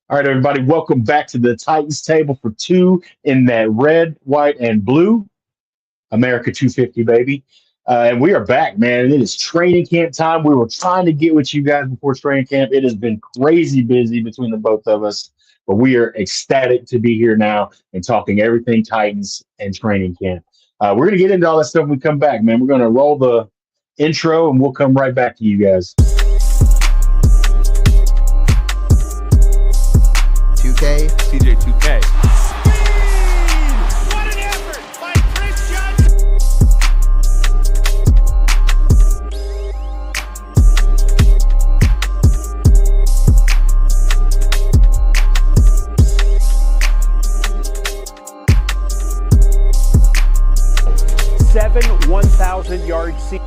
All right, everybody, welcome back to the Titans table for two in that red, white, and blue America 250, baby. And we are back, man. It is training camp time. We were trying to get with you guys before training camp. It has been crazy busy between the both of us, but we are ecstatic to be here now and talking everything Titans and training camp. We're going to get into all that stuff when we come back, man. We're going to roll the intro and we'll come right back to you guys. 2K. CJ 2K. What an effort by Chris Johnson. 1,000-yard season.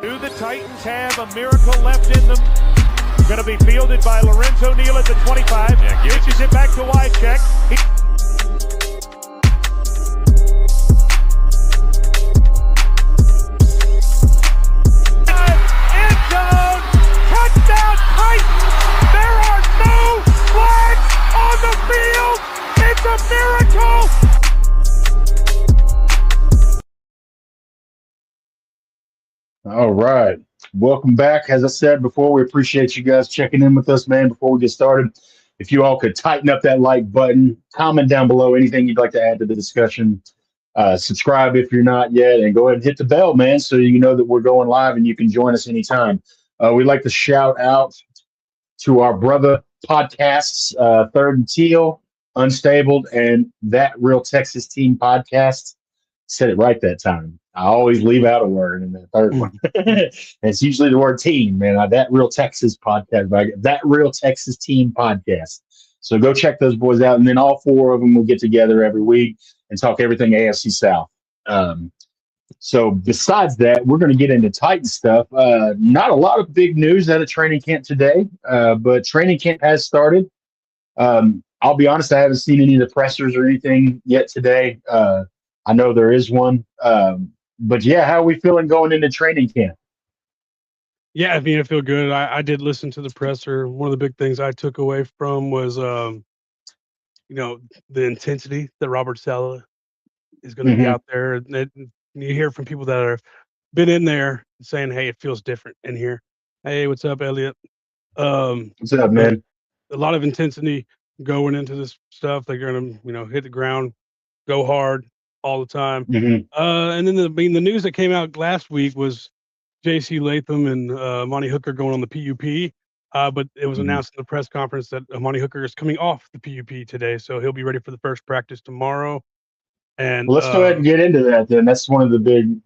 Do the Titans have a miracle left in them? Going to be fielded by Lorenzo Neal at the 25. Pitches it back to Wycheck. End zone! Touchdown Titans! There are no flags on the field! It's a miracle! All right. Welcome back. As I said before, we appreciate you guys checking in with us, man. Before we get started, if you all could tighten up that like button, comment down below anything you'd like to add to the discussion. Subscribe if you're not yet, and go ahead and hit the bell, man, so you know that we're going live and you can join us anytime. We'd like to shout out to our brother podcasts, Third and Teal, Unstabled, and That Real Texas Team podcast. Said it right that time. I always leave out a word in the third one. It's usually the word team, man. That Real Texas podcast, That Real Texas Team podcast. So go check those boys out. And then all four of them will get together every week and talk everything AFC South. So besides that, we're going to get into Titan stuff. Not a lot of big news out of training camp today, but training camp has started. I'll be honest, I haven't seen any of the pressers or anything yet today. I know there is one. But yeah, how are we feeling going into training camp? Yeah, I mean, I feel good. I did listen to the presser. One of the big things I took away from was, the intensity that Robert Saleh is going to be out there. And you hear from people that have been in there saying, "Hey, it feels different in here." Hey, what's up, Elliot? What's up, man? A lot of intensity going into this stuff. They're going to, hit the ground, go hard all the time. And then the news that came out last week was J.C. Latham and Amani Hooker going on the PUP. But it was announced in the press conference that Amani Hooker is coming off the PUP today, so he'll be ready for the first practice tomorrow. And let's go ahead and get into that then. That's one of the big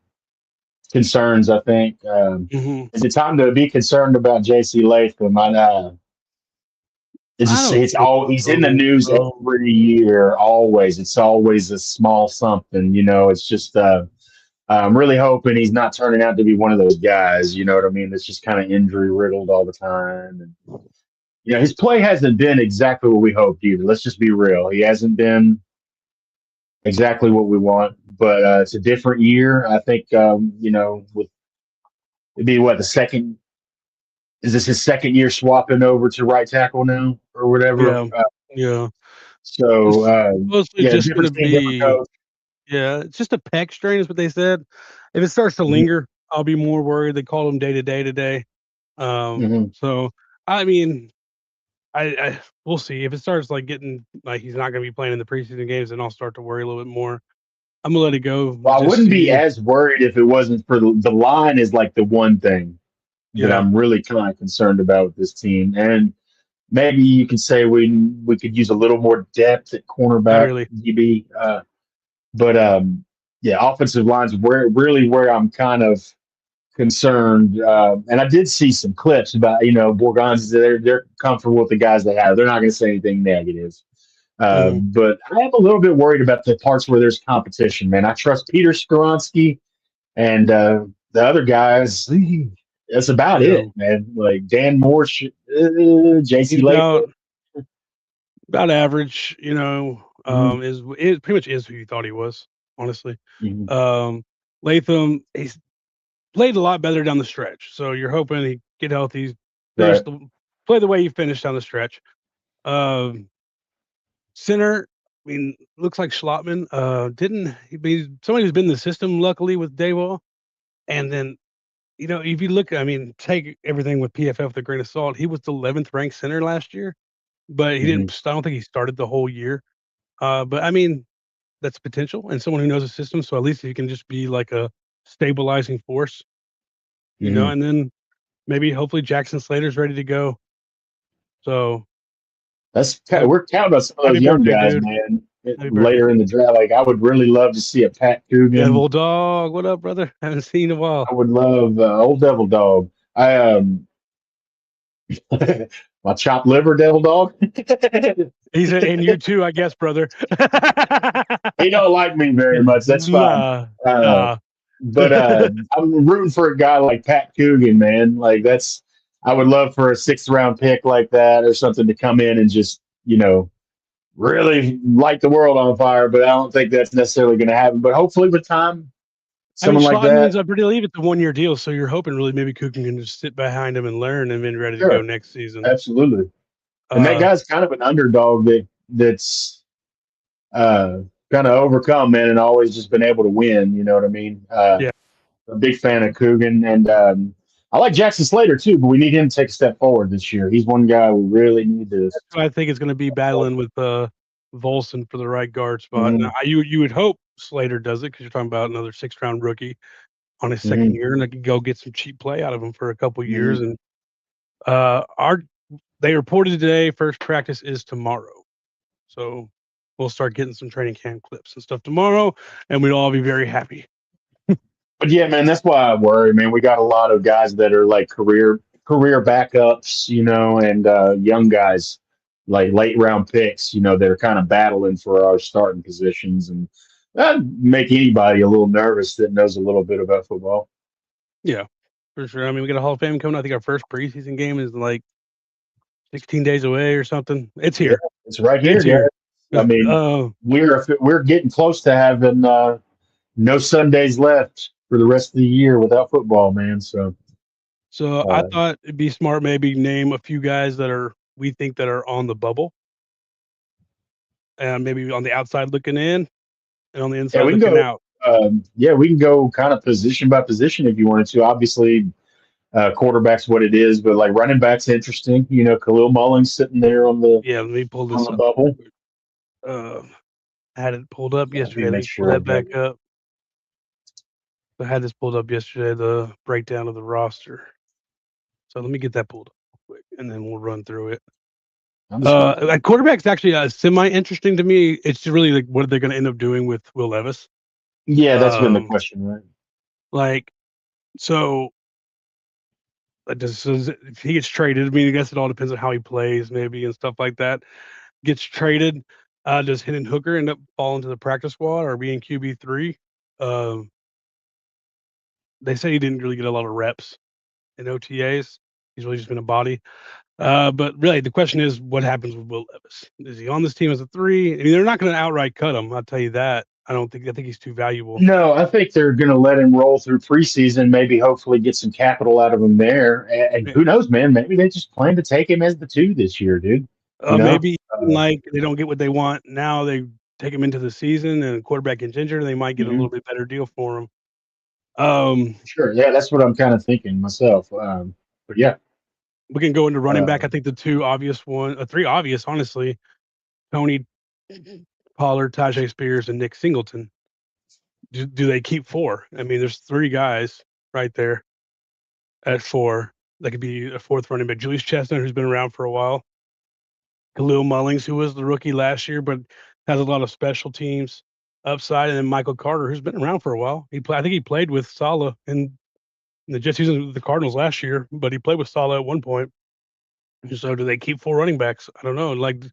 concerns, I think. Is it time to be concerned about J.C. Latham? He's in the news every year, always. It's always a small something, It's just I'm really hoping he's not turning out to be one of those guys, you know what I mean? That's just kind of injury riddled all the time. And his play hasn't been exactly what we hoped either. Let's just be real. He hasn't been exactly what we want, but it's a different year. I think it'd be the second. Is this his second year swapping over to right tackle now or whatever? Yeah. So, just going to be, it's just a pec strain is what they said. If it starts to linger, I'll be more worried. They call him day to day today. So, I mean, I we'll see. If it starts getting he's not going to be playing in the preseason games, then I'll start to worry a little bit more. I'm going to let it go. Well, I wouldn't be as worried if it wasn't for the line is the one thing that I'm really kind of concerned about with this team. And maybe you can say we could use a little more depth at cornerback, DB. But offensive lines where I'm kind of concerned. And I did see some clips about, Borgons, they're comfortable with the guys they have. They're not going to say anything negative. But I am a little bit worried about the parts where there's competition, man. I trust Peter Skoronski and the other guys. That's about it, man. Dan Moore, J.C. Latham. About average, Is pretty much is who you thought he was, honestly. Mhm. Latham, he's played a lot better down the stretch. So you're hoping he get healthy, Right. play the way he finished down the stretch. Center, I mean, looks like Schlottman. Didn't he be somebody who's been in the system, luckily, with Daywall. And then, if you look, I mean, take everything with PFF with a grain of salt. He was the 11th ranked center last year, but he Mhm. didn't. I don't think he started the whole year. But I mean, that's potential, and someone who knows the system. So at least he can just be like a stabilizing force, Mhm. And then maybe hopefully Jackson Slater's ready to go. So We're counting on some of happy those young birthday, guys, dude! man. Happy birthday, Later in the draft, like I would really love to see a Pat Coogan. Devil Dog. What up, brother? Haven't seen you in a while. I would love old Devil Dog. I my chopped liver Devil Dog. And you too, I guess, brother. He don't like me very much. That's fine. Nah, Uh, nah. but I'm rooting for a guy like Pat Coogan, man. Like I would love for a 6th round pick like that or something to come in and just really light the world on fire. But I don't think that's necessarily going to happen. But hopefully with time, I mean, someone like Schlottman's, that. I believe it's a 1-year deal, so you're hoping really maybe Coogan can just sit behind him and learn and be ready to go Sure, next season. absolutely. And that Uh, guy's kind of an underdog that's kind of overcome, man, and always just been able to win. You know what I mean? yeah. A big fan of Coogan, and I like Jackson Slater too, but we need him to take a step forward this year. He's one guy we really need to. So I think it's going to be battling with Volson for the right guard spot. Mhm. Now, you would hope Slater does it because you're talking about another 6th-round rookie on his second Mhm. year, and they can go get some cheap play out of him for a couple years. Mhm. And they reported today first practice is tomorrow, so we'll start getting some training camp clips and stuff tomorrow, and we'd all be very happy. But yeah, man, that's why I worry, man. We got a lot of guys that are like career backups, and young guys like late round picks, that are kind of battling for our starting positions, and that make anybody a little nervous that knows a little bit about football. Yeah, for sure. I mean, we got a Hall of Fame coming. I think our first preseason game is like 16 days away or something. It's Yeah, here. it's right here, It's here. guys. I mean, we're getting close to having no Sundays left for the rest of the year without football, man. So So I thought it'd be smart maybe name a few guys that we think that are on the bubble, and maybe on the outside looking in, and on the yeah, inside we can looking go. out. We can go kind of position by position if you wanted to. Obviously, quarterback's what it is, but like running back's interesting. Khalil Mullins sitting there on the Yeah, let me pull this up. bubble. I had it pulled up Let me yesterday. Let make me pull sure that I've got back up. I had this pulled up yesterday, the breakdown of the roster. So let me get that pulled up real quick, and then we'll run through it. At quarterback's actually semi-interesting to me. It's really like what are they going to end up doing with Will Levis? Yeah, that's been the question, right? Like, so if he gets traded, I mean, I guess it all depends on how he plays, maybe, and stuff like that. Gets traded, does Hendon Hooker end up falling to the practice squad or being QB3? They say he didn't really get a lot of reps in OTAs. He's really just been a body. But really, the question is, what happens with Will Levis? Is he on this team as a 3? I mean, they're not going to outright cut him. I'll tell you that. I think he's too valuable. No, I think they're going to let him roll through preseason. Maybe, hopefully, get some capital out of him there. And who knows, man? Maybe they just plan to take him as the 2 this year, dude. Maybe like they don't get what they want now. They take him into the season, and quarterback gets injured, and they might get a little bit better deal for him. Sure, yeah, that's what I'm kind of thinking myself. But yeah, we can go into running back. I think the 3 obvious, honestly, Tony Pollard, Tajay Spears, and Nick Singleton. Do they keep 4? I mean, there's 3 guys right there at 4 that could be a 4th running back. Julius Chestnut, who's been around for a while. Khalil Mullins, who was the rookie last year, but has a lot of special teams upside, and then Michael Carter, who's been around for a while. I think he played with Saleh in the Jets season with the Cardinals last year, but he played with Saleh at one point. So do they keep 4 running backs? I don't know. Like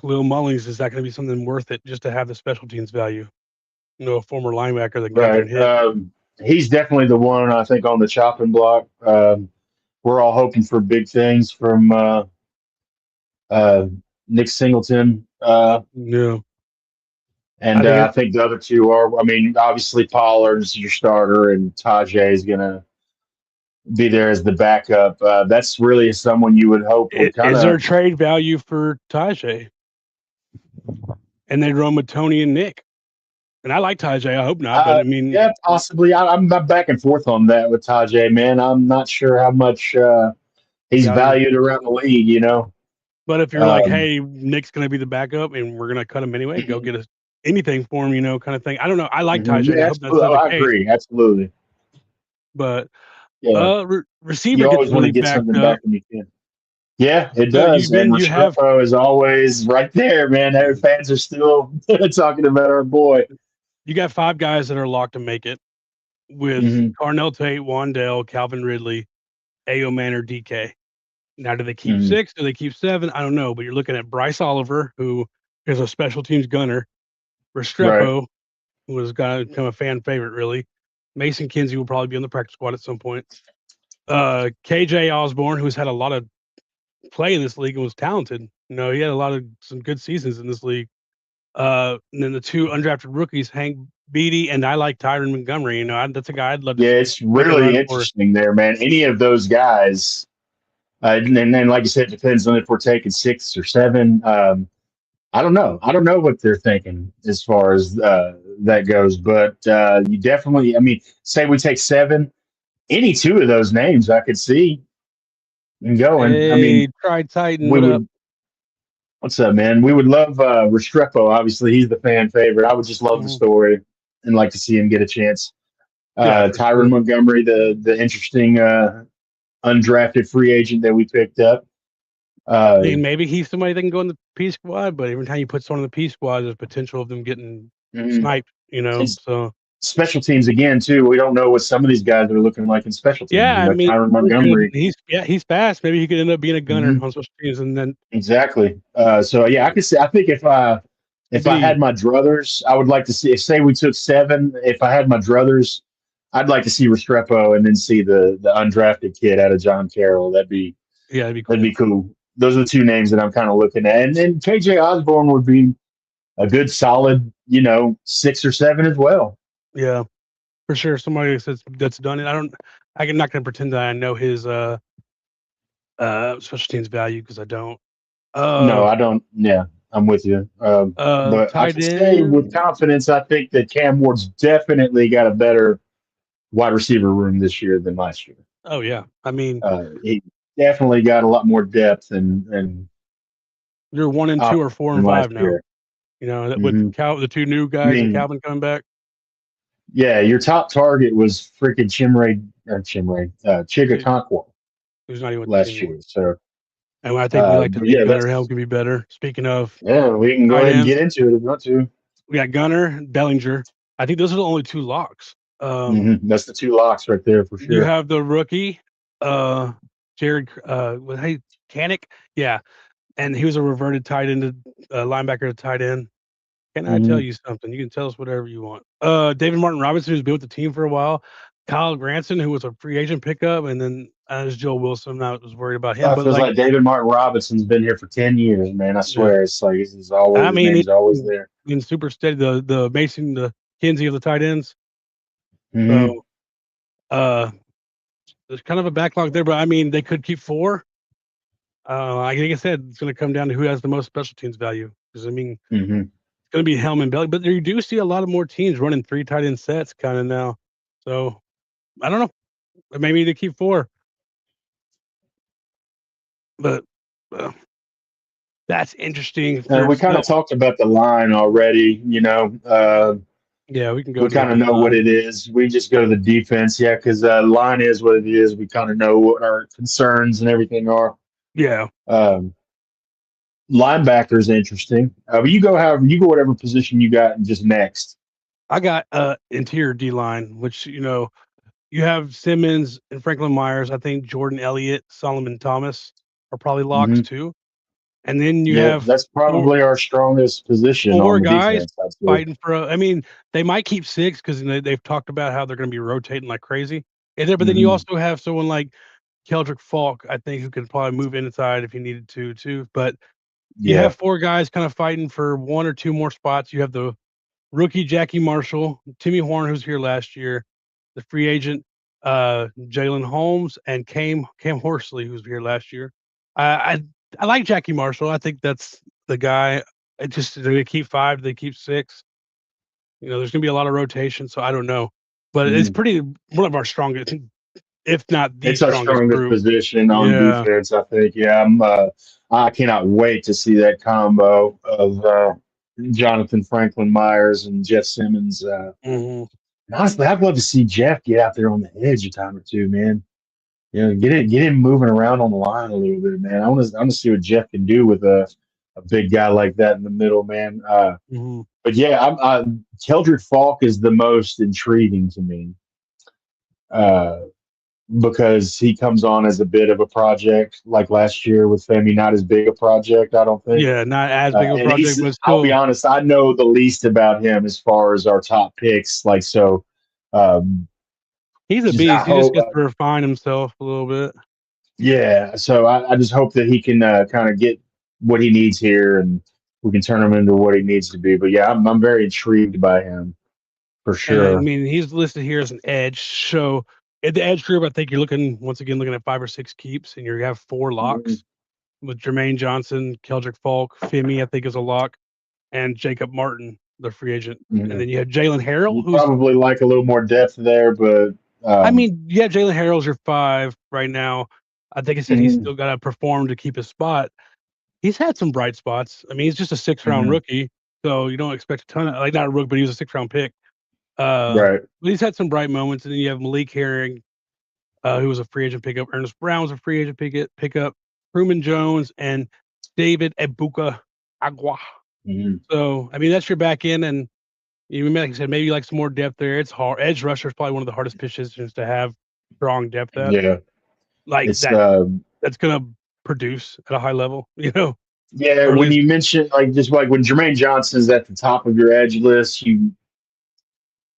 Khalil Mullins, is that going to be something worth it just to have the special teams value? A former linebacker that got there and hit. He's definitely the one, I think, on the chopping block. We're all hoping for big things from Nick Singleton. Yeah. And I I think the other two are, I mean, obviously Pollard's your starter and Tajay is going to be there as the backup. That's really someone you would hope would kind Is there of. trade value for Tajay? And they run with Tony and Nick. And I like Tajay. I hope not, but I mean, Yeah, possibly. I'm back and forth on that with Tajay, man. I'm not sure how much he's valued around the league, you know. But if you're like, hey, Nick's going to be the backup and we're going to cut him anyway, go get us anything for him, you know, kind of thing. I don't know. I like Tajay. I hope that's not the I case. agree. Absolutely. But Yeah. receiver You always gets want to really get backed something up. back when you can. Yeah, it does. And Restrepo is always right there, man. Our fans are still talking about our boy. You got 5 guys that are locked to make it with Carnell Tate, Wandale, Calvin Ridley, Ayo Manor, DK. Now, do they keep 6? Do they keep 7? I don't know. But you're looking at Bryce Oliver, who is a special teams gunner. Restrepo, who has got to become a fan favorite, really. Mason Kinsey will probably be on the practice squad at some point. KJ Osborne, who's had a lot of play in this league and was talented. You know, he had some good seasons in this league. And then the 2 undrafted rookies, Hank Beatty, and I like Tyron Montgomery. You know, that's a guy I'd love to see. Yeah, it's really interesting there, man. Any of those guys, and then like you said, it depends on if we're taking 6 or 7. I don't know. I don't know what they're thinking as far as that goes, but you definitely, I mean, say we take 7, any 2 of those names I could see going. Hey, I mean, try Titan. What up? What's up, man? We would love Restrepo. Obviously, he's the fan favorite. I would just love the story and like to see him get a chance. Tyron Montgomery, the interesting undrafted free agent that we picked up. I mean, maybe he's somebody that can go in the P squad, but every time you put someone in the P squad, there's potential of them getting sniped, you know. So special teams again too. We don't know what some of these guys are looking like in special teams. Yeah, like I mean, Tyron Montgomery. He's fast. Maybe he could end up being a gunner on special teams, and then exactly. So yeah, I could say. I think if I had my druthers, I would like to see. If say we took 7, if I had my druthers, I'd like to see Restrepo and then see the undrafted kid out of John Carroll. That'd be cool. That'd be cool. Those are the 2 names that I'm kind of looking at, and then KJ Osborne would be a good solid, 6 or 7 as well. Yeah, for sure. Somebody that's done it. I'm not going to pretend that I know his special teams value because I don't. No, I don't. Yeah, I'm with you. But I can say with confidence, I think that Cam Ward's definitely got a better wide receiver room this year than last year. Oh yeah, I mean, he definitely got a lot more depth and you're 1 and 2 or 4 and 5 now. Year. You know, with the 2 new guys and Calvin coming back. Yeah, your top target was freaking Chigakonkwo. Who's not even last year. So, and I think we like to see Gunner Helm can be better. Speaking of, we can go ahead and get into it if you want to. We got Gunner, Bellinger. I think those are the only 2 locks. That's the 2 locks right there for sure. You have the rookie, Jared Canick. Yeah. And he was a reverted tight end, linebacker to tight end. Can I tell you something? You can tell us whatever you want. David Martin Robinson, who's been with the team for a while. Kyle Granson, who was a free agent pickup, and then there's Joe Wilson. I was worried about him. It feels like David Martin Robinson's been here for 10 years, man. I swear, it's like he's always. I mean, he's always there. Been super steady. The Mason, the Kinsey of the tight ends. So, there's kind of a backlog there, but I mean, they could keep 4. Like I said, it's going to come down to who has the most special teams value. Because I mean, it's going to be Helm and Belly, but you do see a lot of more teams running 3 tight end sets kind of now. So I don't know. Maybe they keep 4. But that's interesting. We kind of talked about the line already. Yeah, we can go. We kind of know what it is. We just go to the defense, because the line is what it is. We kind of know what our concerns and everything are. Yeah. Linebacker is interesting. You go whatever position you got, and just next. I got interior D line, which you have Simmons and Franklin Myers. I think Jordan Elliott, Solomon Thomas are probably locks too. And then you have that's probably our strongest position. 4 guys fighting for. I mean, they might keep 6 because they've talked about how they're going to be rotating like crazy. But then you also have someone like Keldrick Falk, I think, who could probably move inside if he needed to too. But You Yeah. have 4 guys kind of fighting for 1 or 2 more spots. You have the rookie Jackie Marshall, Timmy Horn, who's here last year, the free agent Jalen Holmes, and Cam Horsley, who's here last year. I like Jackie Marshall. I think that's the guy. It just do they keep 5? Do they keep 6? You know, there's gonna be a lot of rotation, so I don't know. But it's pretty one of our strongest, if not the It's our strongest strongest group. position on Yeah. defense, I think. Yeah, I cannot wait to see that combo of Jonathan Franklin Myers and Jeff Simmons. Mhm. Honestly, I'd love to see Jeff get out there on the edge a time or two, man. You know, get him moving around on the line a little bit, man. I want to see what Jeff can do with a big guy like that in the middle, man. Mhm. But yeah, Keldrick Falk is the most intriguing to me. Because he comes on as a bit of a project, like last year with Femi, not as big a project, I don't think. Yeah, not as big of a And project, but I'll be still honest, I know the least about him as far as our top picks. Like, so, he's a just, beast. He just hope, gets to refine himself a little bit. yeah. So I just hope that he can kind of get what he needs here and we can turn him into what he needs to be. But yeah, I'm very intrigued by him for And I sure. mean, he's listed here as an edge. So at the edge group, I think you're looking at 5 or 6 keeps, and you have 4 locks with Jermaine Johnson, Keldrick Falk, Femi, I think is a lock, and Jacob Martin, the free agent. And then you have Jalen Harrell, You who's probably like a little more depth there, but I mean, yeah, Jalen Harrell's your 5 right now. I think I said he's Mhm. still got to perform to keep his spot. He's had some bright spots. I mean, he's just a 6th-round Mhm. rookie, so you don't expect a ton of like not a rookie, but he was a 6th-round pick. Right. But he's had some bright moments, and then you have Malik Herring, who was a free agent pickup. Ernest Brown was a free agent pickup. Truman Jones and David Ebuka Agua. Mhm. So I mean, that's your back end, and like I said, maybe like some more depth there. It's hard. Edge rusher is probably one of the hardest positions to have strong depth at. Yeah. Like It's that's gonna produce at a high level, you know. yeah, Or at when least you mention like just like when Jermaine Johnson's at the top of your edge list,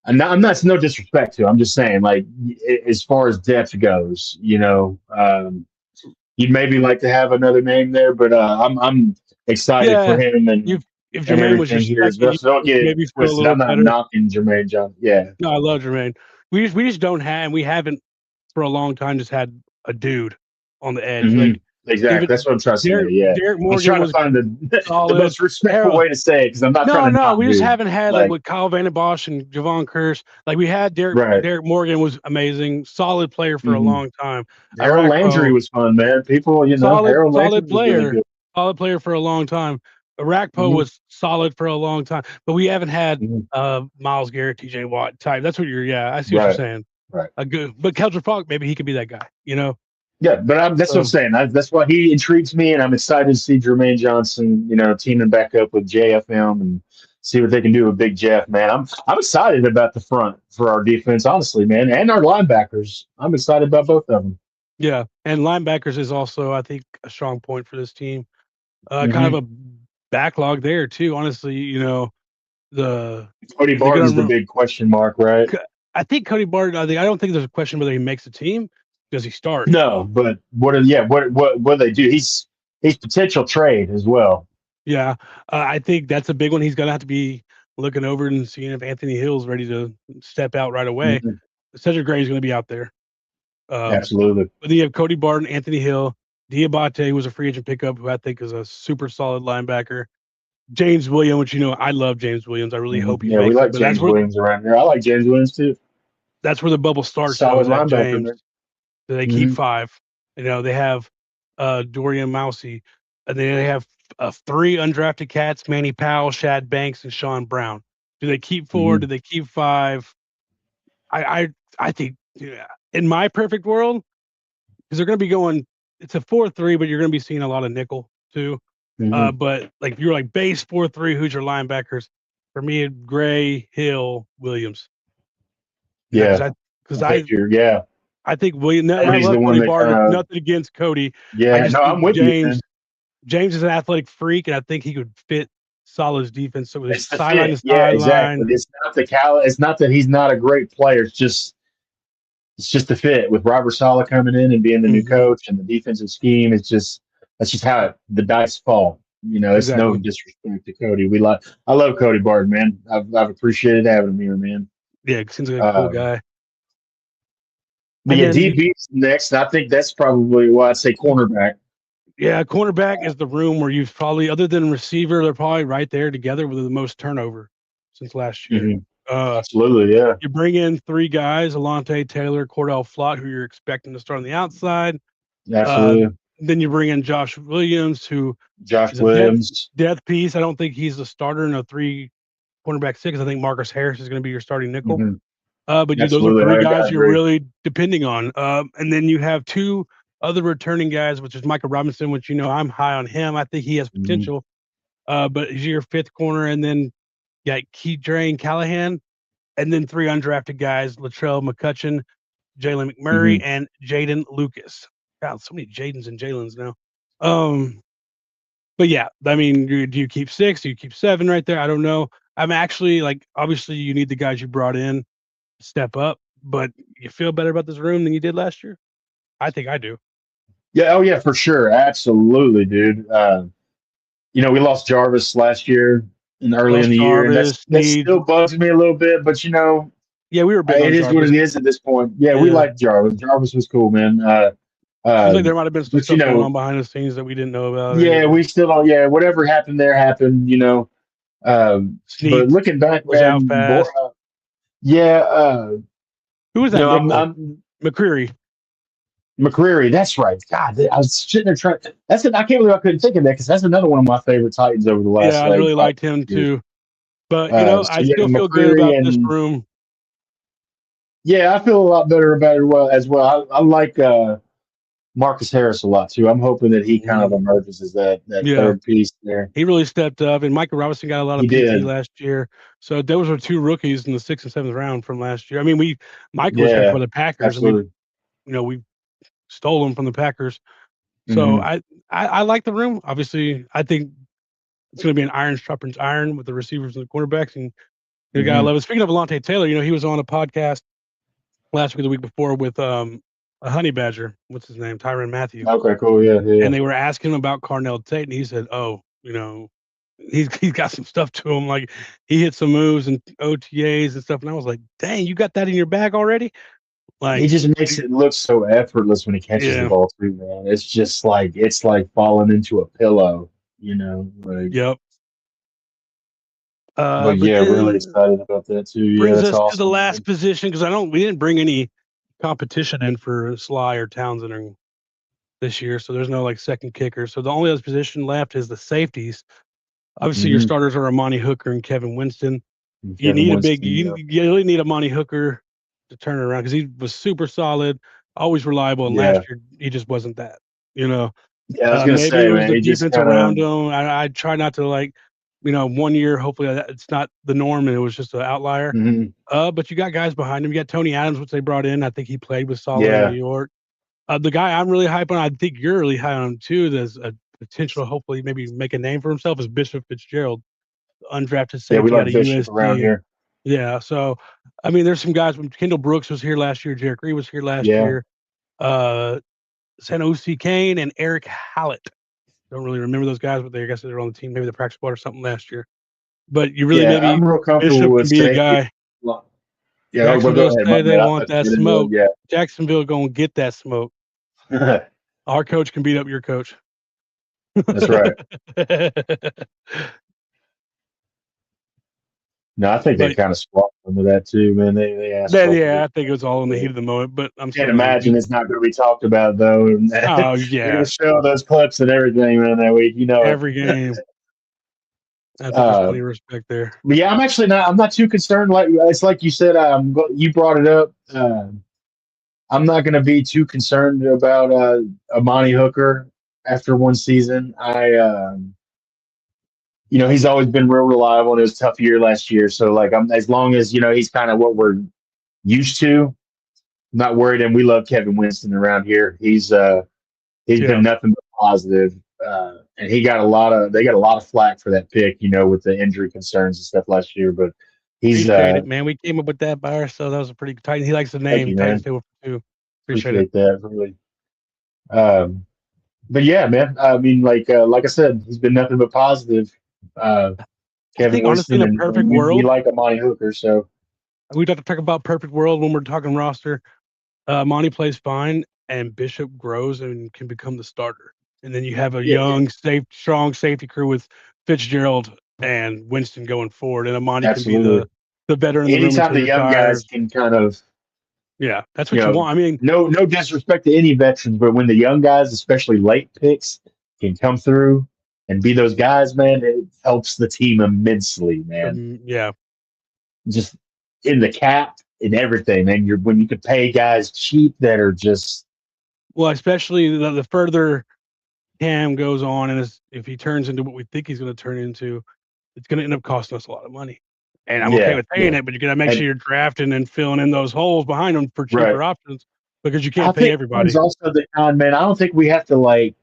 I'm not no disrespect to. I'm just saying like as far as depth goes, you'd maybe like to have another name there, but I'm excited for yeah, him if and Jermaine was your everything here as well. second, So don't you get it maybe feel a twisted. little I'm not better. knocking Jermaine Johnson. Yeah. No, I love Jermaine. We just don't have, and we haven't for a long time just had a dude on the edge. Mhm. Like Exactly. even That's what I'm trying to say. Yeah. Derek I'm Morgan trying to was find the solid. most respectful way to say it because I'm not trying to No, knock we just dude. haven't had like with Kyle Van Bosch and Javon Curse. Like we had Right. Derek Morgan was amazing, solid player for a Mhm. long time. Harold Landry was fun, man. People, Harold Landry was really good. Solid player for a long time. Arakpo Mhm. was solid for a long time, but we haven't had Mhm. Miles Garrett, TJ Watt type. That's what I see what you're Right. saying. Right. A good, but Keldrick Falk, maybe he could be that guy, you know? Yeah, but that's what I'm saying. That's why he intrigues me, and I'm excited to see Jermaine Johnson, teaming back up with JFM and see what they can do with Big Jeff, man. I'm excited about the front for our defense, honestly, man, and our linebackers. I'm excited about both of them. Yeah, and linebackers is also, I think, a strong point for this team. Kind Mhm. of a backlog there too. Honestly, the Cody Barton's the big question mark, right? I think Cody Barton. I don't think there's a question whether he makes the team. Does he start? No, but what do they do? He's potential trade as well. Yeah, I think that's a big one. He's gonna have to be looking over and seeing if Anthony Hill's ready to step out right away. Mhm. Cedric Gray is going to be out there. Absolutely. But then you have Cody Barton, Anthony Hill, Diabate, who was a free agent pickup, who I think is a super solid linebacker. James Williams, which I love James Williams. I really hope he makes we like it. But James Williams around here. I like James Williams too. That's where the bubble starts. Solid Is at linebacker, James. man. So they keep 5. They have Dorian Mousy, and then they have 3 undrafted cats: Manny Powell, Shad Banks, and Sean Brown. Do they keep 4? Do they keep 5? I think in my perfect world, because they're going to be going. It's a 4-3, but you're going to be seeing a lot of nickel too. But like if you're like base 4-3, who's your linebackers? For me, Gray, Hill, Williams. Yeah, because I think William. I love Cody Barton. Nothing against Cody. Yeah, I'm with you. Man. James is an athletic freak, and I think he could fit Salah's defense. So it's sideline to sideline. Yeah, exactly. It's not It's not that he's not a great player. It's just the fit with Robert Saleh coming in and being the new coach and the defensive scheme. That's just how the dice fall. You know, it's no Exactly. disrespect to Cody. I love Cody Barton, man. I've appreciated having him here, man. Yeah, seems like a cool Um, guy. but And yeah, then DB's next. And I think that's probably why I'd say cornerback. yeah, cornerback is the room where you've probably, other than receiver, they're probably right there together with the most turnover since last year. Mhm. Uh, Absolutely, yeah. you bring in three guys, Alontae Taylor, Cordell Flott, who you're expecting to start on the outside. Absolutely. Then you bring in Josh Williams, who Josh is a Williams. death piece. I don't think he's a starter in a 3 cornerback 6. I think Marcus Harris is going to be your starting nickel. Mhm. But those are Absolutely. three I guys you're agree. really depending on. And then you have two other returning guys, which is Micah Robinson, which I'm high on him. I think he has Mhm. potential. But he's your fifth corner, and then Keydrane Callahan, and then three undrafted guys: Latrell McCutcheon, Jalen McMurray, Mhm. and Jaden Lucas. God, so many Jadens and Jalen's now. But yeah, I mean, do you keep 6? Do you keep 7 right there? I don't know. I'm actually obviously you need the guys you brought in to step up, but you feel better about this room than you did last year? I think I do. Yeah, oh yeah, for sure. Absolutely, dude. We lost Jarvis last year and early in Lost the year, and Jarvis, that Sneed. still bugs me a little bit, but Yeah, we were big on it is what Jarvis. it is at this point. Yeah, we Yeah. like Jarvis. Jarvis was cool, man. Seems like there might have been some But stuff going on behind the scenes that we didn't know about. Or yeah, anything. we still don't. Yeah, whatever happened there happened. But Sneed looking back, was out man, fast. yeah. Who was that? I'm McCreary. McCreary. That's right. God, I was sitting there trying. I can't believe I couldn't think of that because that's another one of my favorite Titans over the last Yeah, I really 5 liked him years. too. But So I yeah, still feel good McCreary about this and room. yeah, I feel a lot better about it as well. I like Marcus Harris a lot too. I'm hoping that he kind of emerges as that Yeah. third piece there. He really stepped up, and Micah Robinson got a lot of He PT did. last year. So those were two rookies in the 6th and 7th round from last year. I mean, Micah was drafted Yeah, by the Packers, absolutely. and we stole him from the Packers. So Mhm. I like the room. Obviously, I think it's going to be an iron sharpens iron with the receivers and the quarterbacks, and you gotta Mhm. love it. Speaking of Alontae Taylor, he was on a podcast last week or the week before with a honey badger. What's his name? Tyrann Mathieu. Okay, cool. Yeah. And they were asking him about Carnell Tate, and he said, "Oh, he's got some stuff to him. Like he hit some moves and OTAs and stuff." And I was like, "Dang, you got that in your bag already?" Like, He just makes it look so effortless when he catches the yeah, ball too, man. It's just like falling into a pillow, like. yep. But But yeah, really then excited about that too. Yeah, brings that's us to the awesome, last man. position because we didn't bring any competition in for Sly or Townsend this year, so there's no second kicker. So the only other position left is the safeties. Obviously, your Mhm. starters are Amani Hooker and Kevin Winston. And You Kevin need Winston, you really need Amani Hooker to turn it around because he was super solid, always reliable, and yeah. last year he just wasn't that. You know, Yeah, I was gonna maybe say, it was man, the he just defense kind of. around him. I try not to 1 year. Hopefully, it's not the norm and it was just an outlier. Mhm. But you got guys behind him. You got Tony Adams, which they brought in. I think he played with solid in Yeah. New York. The guy I'm really hype on, I think you're really high on him too. There's a potential, hopefully, maybe make a name for himself, is Bishop Fitzgerald, undrafted Yeah, we safety out like of Bishop around USC. here. Yeah, so I mean, there's some guys. Kendall Brooks was here last year. Jarek Reed was here last Yeah. year. Sanosi Kane and Eric Hallett. Don't really remember those guys, but I guess they're on the team, maybe the practice squad or something last year. But you really Yeah, maybe I'm real comfortable Bishop with can be a safety. guy. Yeah, well, go Jacksonville ahead. My say they bad. I want thought you that get into smoke. it. Jacksonville gonna get that smoke. Yeah. Our coach can beat up your coach. That's right. No, I think they But kind of swapped some of that too, man. They asked then, both of yeah, it. I think it was all in the heat of the moment. But I'm still Can't gonna imagine it's not going to be talked about though. And oh they're going yeah, to show those clips and everything, man, that week. every game. I think there's plenty of respect there. But yeah, I'm not too concerned. Like it's like you said, you brought it up. I'm not going to be too concerned about Amani Hooker after one season. He's always been real reliable, and it was a tough year last year. So as long as he's kind of what we're used to, I'm not worried. And we love Kevin Winston around here. He's been nothing but positive. And they got a lot of flack for that pick, with the injury concerns and stuff last year. But he's Appreciate it, man. We came up with that by ourselves. That was a pretty tight. He likes the thank name you, Titans man. Table for Two. Appreciate it. Appreciate that really. But yeah, man. I mean, like I said, he's been nothing but positive. Uh, I Kevin think honestly, in Winston, a and perfect we world, like Amani Hooker. So we'd have to talk about perfect world when we're talking roster. Monty plays fine, and Bishop grows and can become the starter. And then you have a yeah, young, strong safety crew with Fitzgerald and Winston going forward, and Amani can be absolutely. the veteran in the room Anytime until he the young guys retires. can kind of, Yeah, that's you what you know, want. I mean, no disrespect to any veterans, but when the young guys, especially late picks, can come through and be those guys, man, it helps the team immensely, man. yeah. Just in the cap and everything, man. You're when you can pay guys cheap that are just Well, especially the further Cam goes on, and if he turns into what we think he's going to turn into, it's going to end up costing us a lot of money. And I'm okay yeah, with paying yeah. it, but you got to make sure And you're drafting and filling in those holes behind them for right. cheaper options because you I can't pay think Cam's everybody. also the kind, man. I don't think we have to like.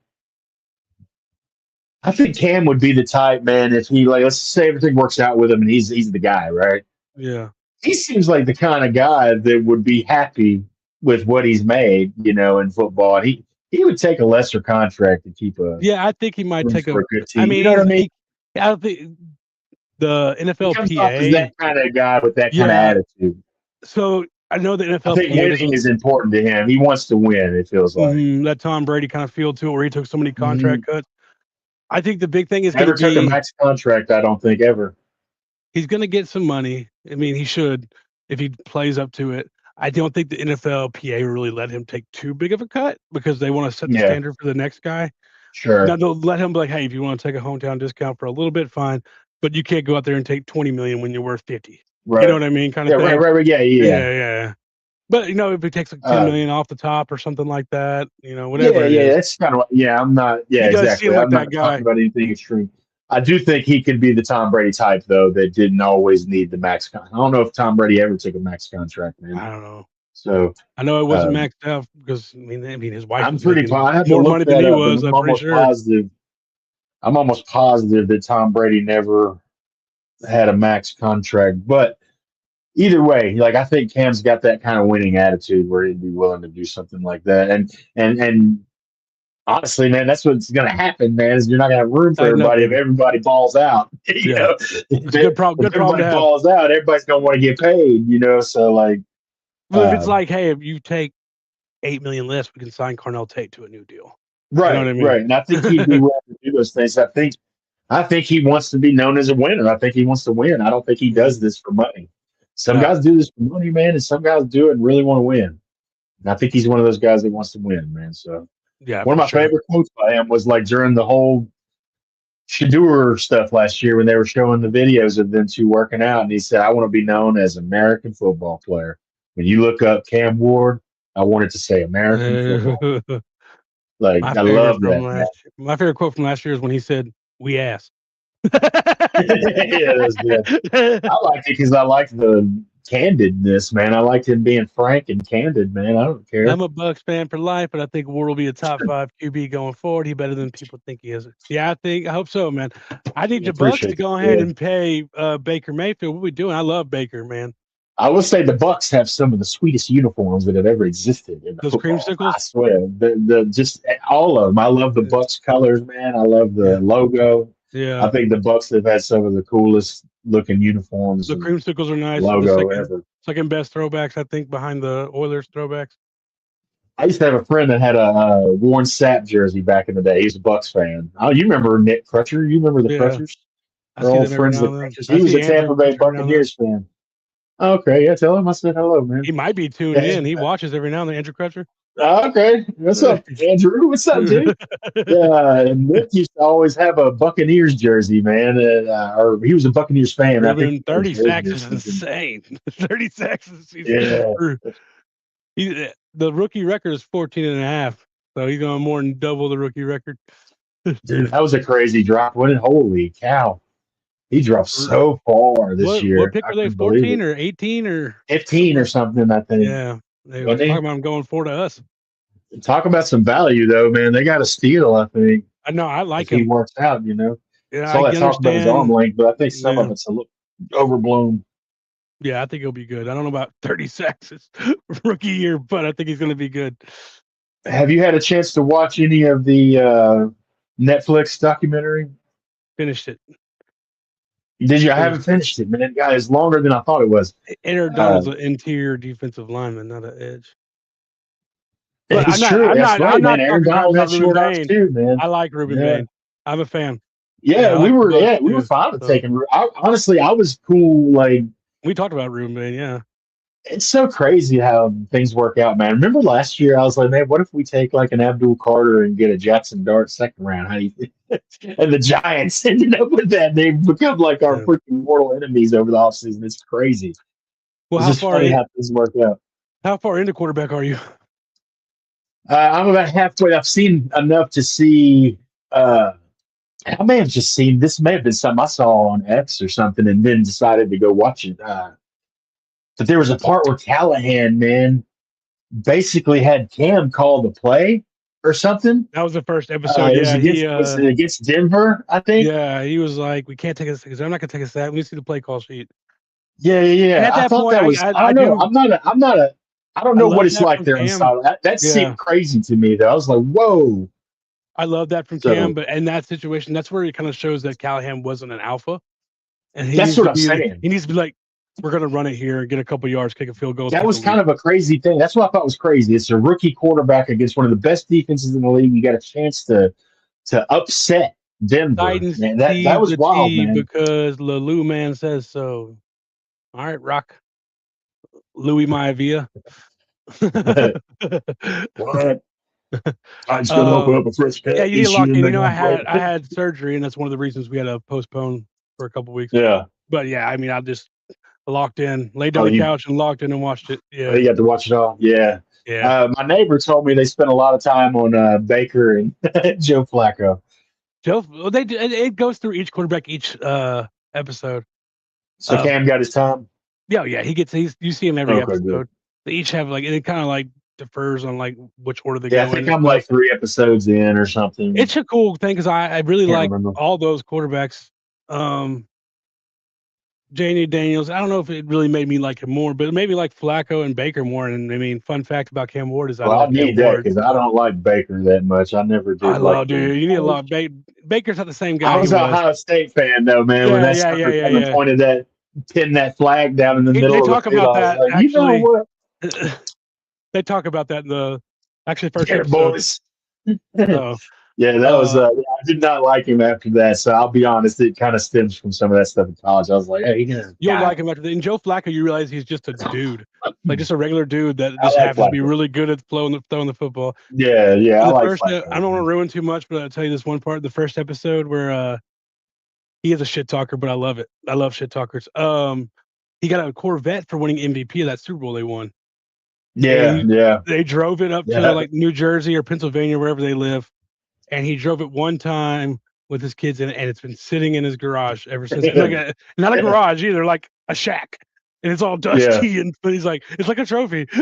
I think Cam would be the type, man. If he like, let's say everything works out with him, and he's the guy, right? Yeah. He seems like the kind of guy that would be happy with what he's made, in football. He would take a lesser contract to keep a Yeah, I think he might room take for a. a good I team. You mean, know what I mean? I don't think the He comes off as NFLPA. that kind of guy with that kind of Yeah. attitude. So I know the I think NFLPA winning doesn't. is important to him. He wants to win. It feels like That Tom Brady kind of feel to it, where he took so many Mhm. contract cuts. I think the big thing is going to Never took a be max contract. I don't think ever. he's going to get some money. I mean, he should if he plays up to it. I don't think the NFLPA really let him take too big of a cut because they want to set the Yeah, standard for the next guy. Now sure. they'll let him be like, hey, if you want to take a hometown discount for a little bit, fine, but you can't go out there and take 20 million when you're worth 50. You know Right. what I mean, kind of Yeah. Right. thing. Right. Right. Yeah. Yeah. Yeah. But if he takes like 10 Uh, million off the top or something like that, whatever yeah. it Yeah. is, That's kind of. Yeah. I'm not. Yeah. he does seem Exactly. like I'm not that guy. talking about anything extreme. I do think he could be the Tom Brady type, though, that didn't always need the max. I don't know if Tom Brady ever took a max contract, man. I don't know. So I know it wasn't um, maxed out because I mean his wife I'm was pretty. making I have to more look money than that he up, but was. I'm I'm pretty almost sure. positive. I'm almost positive that Tom Brady never had a max contract, but either way, like I think Cam's got that kind of winning attitude where he'd be willing to do something like that. And honestly, man, that's what's gonna happen, man, is you're not gonna have room for I know, everybody if baby. everybody balls out. Yeah, it's a good problem. If Good problem to everybody have. balls out, everybody's gonna want to get paid, so like Well, if it's um, like, hey, if you take 8 million less, we can sign Carnell Tate to a new deal. You know what right, I mean? right. And I think he'd be willing to do those things. I think he wants to be known as a winner. I think he wants to win. I don't think he does this for money. Some No. guys do this for money, man, and some guys do it and really want to win. And I think he's one of those guys that wants to win, man. So Yeah, one of for my sure. favorite quotes by him was like during the whole Shadur stuff last year when they were showing the videos of them two working out, and he said, "I want to be known as American football player." When you look up Cam Ward, I wanted to say American football. Like I love that, man. My favorite quote from last year is when he said, "We asked." Yeah, that's good. I liked it because I liked the candidness, man. I liked him being frank and candid, man. I don't care. I'm a Bucks fan for life, but I think Ward will be a top 5 QB going forward. He better than people think he is. Yeah, I hope so, man. I need I the Bucks to appreciate go it. ahead Yeah. and pay Baker Mayfield. What we doing? I love Baker, man. I will say the Bucks have some of the sweetest uniforms that have ever existed in the Those football. creamsicles? I swear, the just all of them. I love the Bucks colors, man. I love the logo. Yeah. I think the Bucks have had some of the coolest looking uniforms The and creamsicles are nice. logo ever. Second best throwbacks, I think, behind the Oilers throwbacks. I used to have a friend that had a worn Sap jersey back in the day. He was a Bucks fan. Oh, you remember Nick Crutcher? You remember the Yeah. Crutchers? I We're see all them every friends now of and then. Crutchers. I He was see a Tampa Andrew Bay every now and then. Buccaneers fan. Okay, yeah, tell him I said hello, man. He might be tuned in. He watches every now and then, Andrew Crutcher. Okay, what's up, Andrew? What's up, dude? Yeah, and Nick used to always have a Buccaneers jersey, man, or he was a Buccaneers fan. I think 30 he had a sacks jersey is or something. insane. 30 sacks is Yeah, the rookie record is 14 and a half. So he's going more than double the rookie record. dude, that was a crazy drop. Holy cow, he dropped so far this year. What pick I were they? couldn't believe 14 it. or 18 or 15 or something, I think. yeah. They were Wasn't he? talking about him going 4 to us. Talk about some value, though, man. They got a steal, I think, I know I if like he him. works out. Yeah, Saw I that talk about his arm understand. length, but I think some of Yeah. it's a little overblown. Yeah, I think he'll be good. I don't know about 30 sacks his rookie year, but I think he's going to be good. Have you had a chance to watch any of the Netflix documentary? Finished it. Did you? I haven't finished it, man. God, it's longer than I thought it was. Aaron Donald's an interior defensive lineman, not an edge. But It's true. That's right, man. Aaron Donald had short arms too, man. I like Ruben Bain. I'm a fan. Yeah, we were fine with taking. Honestly, I was cool. Like we talked about Ruben Bain. Yeah, it's so crazy how things work out, man. Remember last year, I was like, man, what if we take like an Abdul Carter and get a Jackson Dart second round? How do you think? And the Giants ended up with that. They've become like our freaking mortal enemies over the offseason. It's crazy. Well, how things work out? How far into quarterback are you? I'm about halfway. I've seen enough to see. I may have just seen this. May have been something I saw on X or something, and then decided to go watch it. But there was a part where Callahan, man, basically had Cam call the play or something. That was the first episode. Was it against Denver, I think. Yeah, he was like, "We can't take a because I'm not gonna take a sack. We see the play call sheet." Yeah. I thought that was. I don't know. I'm not a. I don't know what it's like there in South. That seemed crazy to me, though. I was like, "Whoa!" I love that from Cam, but in that situation, that's where it kind of shows that Callahan wasn't an alpha. And that's what I'm saying. He needs to be like, "We're going to run it here and get a couple yards, kick a field goal." That was kind of a crazy thing. That's what I thought was crazy. It's a rookie quarterback against one of the best defenses in the league. You got a chance to upset Denver. Man, that was wild, man. Because the Lou man says so. All right, Rock. Louis Maivia. What? I just gonna open up a fresh you need to lock in. You know, I had surgery, and that's one of the reasons we had to postpone for a couple weeks. Yeah. But yeah, I mean, I just locked in, laid down the couch and locked in and watched it. Yeah. You got to watch it all. Yeah. Yeah. My neighbor told me they spent a lot of time on Baker and Joe Flacco. It goes through each quarterback each episode. So Cam got his time. Yeah. You see him every episode. Good. They each have like, and it kind of like differs on like which order they go in. I think I'm like 3 episodes in or something. It's a cool thing because I really like all those quarterbacks. J.D. Daniels, I don't know if it really made me like him more, but it made me like Flacco and Baker more. And I mean, fun fact about Cam Ward is I need that because I don't like Baker that much. I never did. Dude. You need a lot. Baker's not the same guy. I was an Ohio State fan though, man. When that pointed that, pinned that flag down in the middle. They talk about that. Like, actually, you know what? They talk about that in the first episode. Boys. Yeah, that was. I did not like him after that. So I'll be honest, it kind of stems from some of that stuff in college. I was like, hey, you'll like him after that. And Joe Flacco, you realize he's just a dude, like just a regular dude that just happens to be really good at throwing the football. Yeah. I don't want to ruin too much, but I'll tell you this one part, the first episode where he is a shit talker, but I love it. I love shit talkers. He got a Corvette for winning MVP of that Super Bowl they won. Yeah. They drove it up to like New Jersey or Pennsylvania, wherever they live. And he drove it one time with his kids in it, and it's been sitting in his garage ever since. Not a garage either, like a shack. And it's all dusty, but he's like, it's like a trophy. He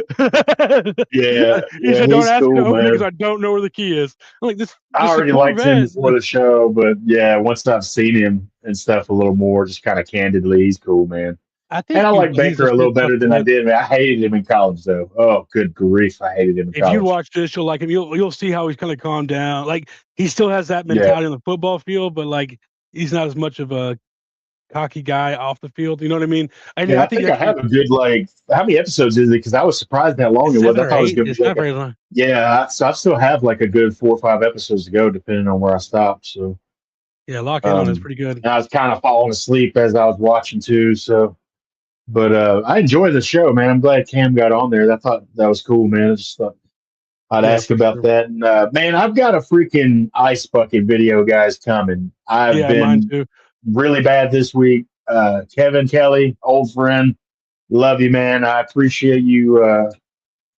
said, don't ask me to open it because I don't know where the key is. I'm like, I already liked him before the show, but once I've seen him and stuff a little more, just kind of candidly, he's cool, man. I like Baker a little better than I did. I hated him in college, though. Oh, good grief, I hated him in college. If you watch this, you'll like him. You'll see how he's kind of calmed down. Like he still has that mentality on the football field, but like he's not as much of a cocky guy off the field. You know what I mean? I think I have a good how many episodes is it? Because I was surprised how long it was. I thought it was going to be not very long. Yeah, so I still have like a good 4 or 5 episodes to go, depending on where I stop. So lock in on it's pretty good. I was kind of falling asleep as I was watching too. So. But I enjoy the show, man. I'm glad Cam got on there. I thought that was cool, man. I just thought I'd ask about that. And man, I've got a freaking ice bucket video, guys, coming. I've been really bad this week. Kevin Kelly, old friend, love you, man. I appreciate you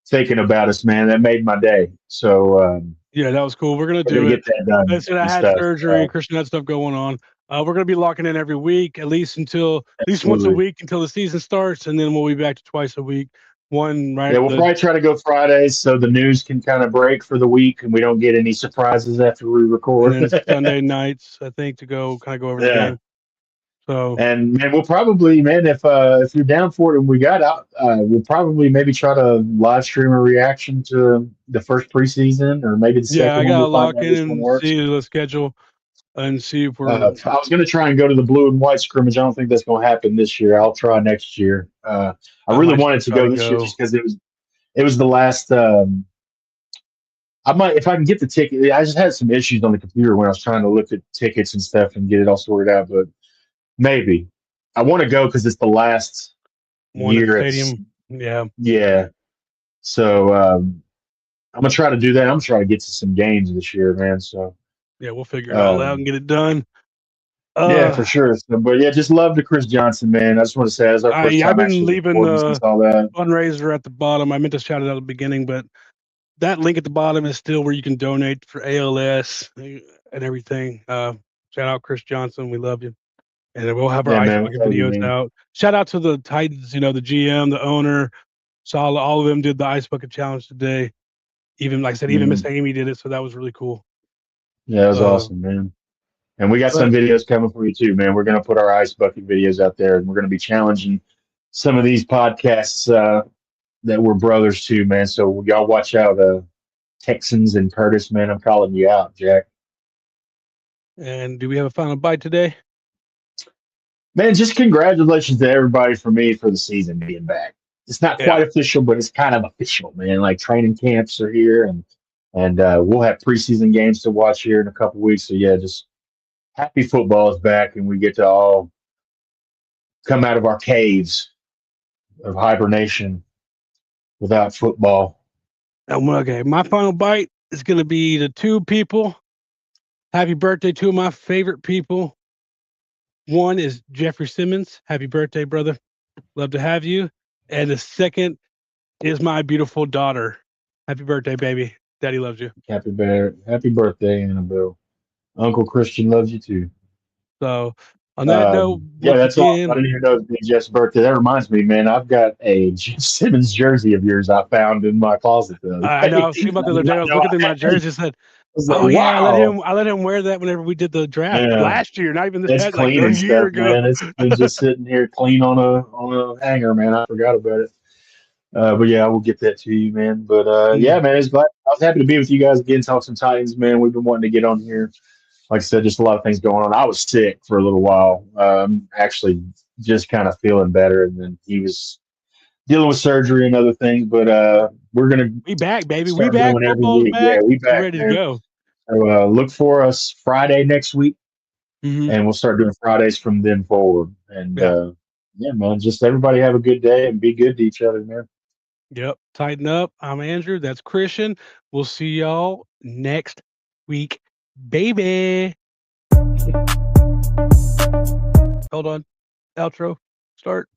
thinking about us, man. That made my day. So that was cool. We're gonna do it. Get that done. I said I had surgery and Christian had stuff going on. We're going to be locking in every week, at least once a week until the season starts, and then we'll be back to twice a week. One, right? Yeah, we'll probably try to go Fridays so the news can kind of break for the week and we don't get any surprises after we record. And then Sunday nights, I think, to go over the game. So And man, we'll probably, man, if you're down for it and we got out, we'll probably maybe try to live stream a reaction to the first preseason or maybe the yeah, second I one. gotta We'll find lock out in which one and works. see the schedule and see if I we're. was going to try and go to the blue and white scrimmage. I don't think that's going to happen this year. I'll try next year. I really might wanted to try go to this year go. just because it was the last. I might, if I can get the ticket. I just had some issues on the computer when I was trying to look at tickets and stuff and get it all sorted out. But maybe I want to go because it's the last One at year. stadium. Yeah. Yeah. So I'm gonna try to do that. I'm gonna try to get to some games this year, man. So Yeah, we'll figure it all out and get it done. yeah, for sure. So, but yeah, just love to Chris Johnson, man. I just want to say that's our first I've time been actually leaving recording since all that. fundraiser at the bottom. I meant to shout it out at the beginning, but that link at the bottom is still where you can donate for ALS and everything. Shout out Chris Johnson. We love you. And we'll have our Yeah, ice man, bucket we love you, videos man. out. Shout out to the Titans, the GM, the owner. Saw all of them did the ice bucket challenge today. Even like I said, even Miss Amy did it, so that was really cool. Yeah, that was awesome, man. And we got some videos coming for you too, man. We're gonna put our ice bucket videos out there, and we're gonna be challenging some of these podcasts that we're brothers to, man. So y'all watch out, Texans and Curtis, man. I'm calling you out, Jack. And do we have a final bite today? Man, just congratulations to everybody for me for the season being back. It's not quite official, but it's kind of official, man. Like training camps are here, and we'll have preseason games to watch here in a couple weeks. So yeah, just happy football is back, and we get to all come out of our caves of hibernation without football. Okay, my final bite is going to be the two people. Happy birthday, two of my favorite people. One is Jeffrey Simmons. Happy birthday, brother. Love to have you. And the second is my beautiful daughter. Happy birthday, baby. Daddy loves you. Happy birthday, Annabelle. Uncle Christian loves you too. So on that note, yeah, that's all. I didn't even know it was Jeff's birthday. That reminds me, man. I've got a Jeff Simmons jersey of yours I found in my closet. I know. I was thinking about the other day. I was looking through my jersey and said, "Oh like, yeah, wow. I let him wear that whenever we did the draft last year. Not even this It's past, clean like and a year stuff, ago. man. It's been just sitting here clean on a hanger, man. I forgot about it. But yeah, I will get that to you, man. But yeah, man, I was happy to be with you guys again, talk some Titans, man. We've been wanting to get on here. Like I said, just a lot of things going on. I was sick for a little while. Actually just kind of feeling better, and then he was dealing with surgery and other things. But we're gonna back, baby. We back. Football's back. Yeah, we back. We're ready to go. So look for us Friday next week, and we'll start doing Fridays from then forward. And yeah, man, just everybody have a good day and be good to each other, man. Yep. Tighten up. I'm Andrew. That's Christian. We'll see y'all next week, baby. Hold on. Outro. Start.